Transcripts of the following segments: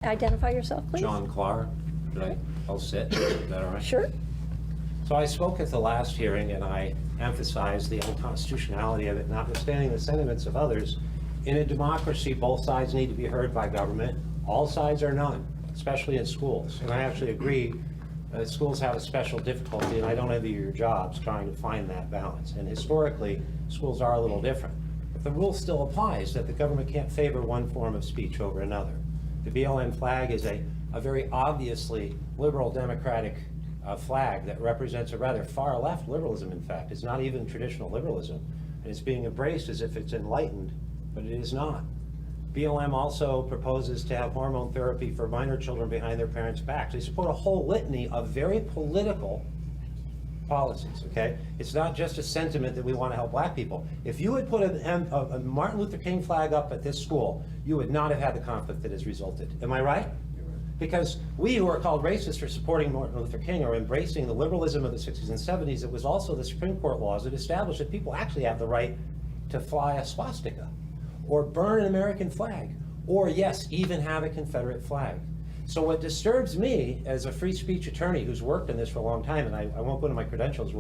Identify yourself, please. John Klar. I'll sit. Is that all right? Sure. So I spoke at the last hearing and I emphasized the unconstitutionality of it, notwithstanding the sentiments of others. In a democracy, both sides need to be heard by government. All sides are none, especially in schools. And I actually agree that schools have a special difficulty, and I don't envy your jobs trying to find that balance. And historically, schools are a little different. But the rule still applies that the government can't favor one form of speech over another. The BLM flag is a very obviously liberal democratic flag that represents a rather far left liberalism, in fact. It's not even traditional liberalism, and it's being embraced as if it's enlightened, but it is not. BLM also proposes to have hormone therapy for minor children behind their parents' backs. They support a whole litany of very political policies, okay? It's not just a sentiment that we want to help black people. If you had put a Martin Luther King flag up at this school, you would not have had the conflict that has resulted. Am I right? Because we who are called racist for supporting Martin Luther King are embracing the liberalism of the 60s and 70s. It was also the Supreme Court laws that established that people actually have the right to fly a swastika, or burn an American flag, or yes, even have a Confederate flag. So what disturbs me as a free speech attorney who's worked in this for a long time, and I won't go into my credentials,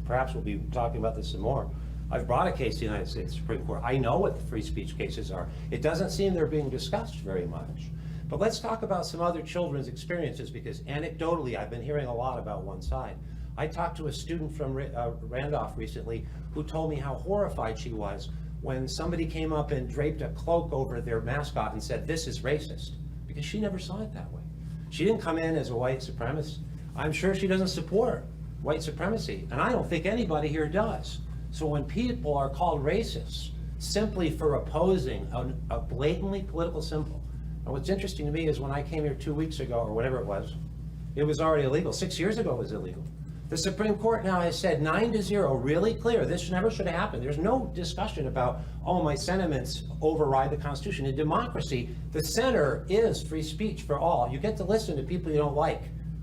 perhaps we'll be talking about this some more. I've brought a case to the United States Supreme Court. I know what the free speech cases are. It doesn't seem they're being discussed very much. But let's talk about some other children's experiences, because anecdotally, I've been hearing a lot about one side. I talked to a student from Randolph recently who told me how horrified she was when somebody came up and draped a cloak over their mascot and said, "This is racist," because she never saw it that way. She didn't come in as a white supremacist. I'm sure she doesn't support white supremacy, and I don't think anybody here does. So when people are called racist simply for opposing a blatantly political symbol, and what's interesting to me is when I came here 2 weeks ago, or whatever it was already illegal. 6 years ago it was illegal. The Supreme Court now has said 9-0, really clear, this never should have happened. There's no discussion about, oh, my sentiments override the Constitution. In democracy, the center is free speech for all. You get to listen to people you don't like,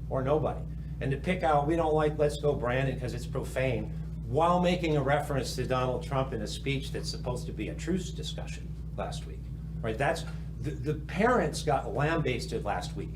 or nobody. And to pick out, we don't like Let's Go Brandon because it's profane, while making a reference to Donald Trump in a speech that's supposed to be a truce discussion last week. Right? That's the parents got lambasted last week.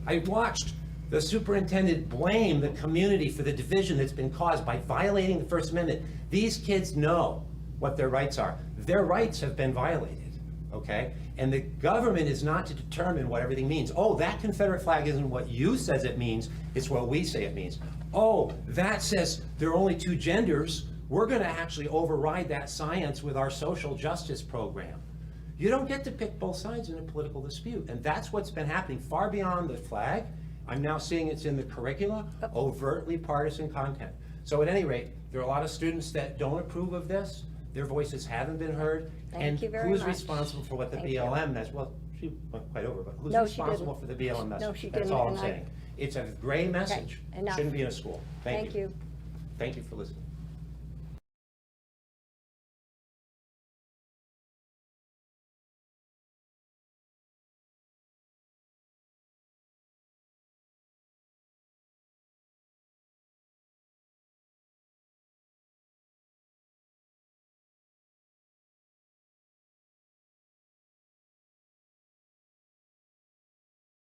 I watched the superintendent blame the community for the division that's been caused by violating the First Amendment. These kids know what their rights are. Their rights have been violated, okay? And the government is not to determine what everything means. Oh, that Confederate flag isn't what you says it means, it's what we say it means. Oh, that says there are only two genders. We're gonna actually override that science with our social justice program. You don't get to pick both sides in a political dispute. And that's what's been happening far beyond the flag. I'm now seeing it's in the curricula, overtly partisan content. So at any rate, there are a lot of students that don't approve of this. Their voices haven't been heard. Thank you very who's much. responsible for what the BLM message? Well, she went quite over, but who's No, she responsible didn't. for the BLM message? No, she That's didn't, all I'm and saying. It's a gray message. enough. Shouldn't be in a school. Thank you. Thank you for listening.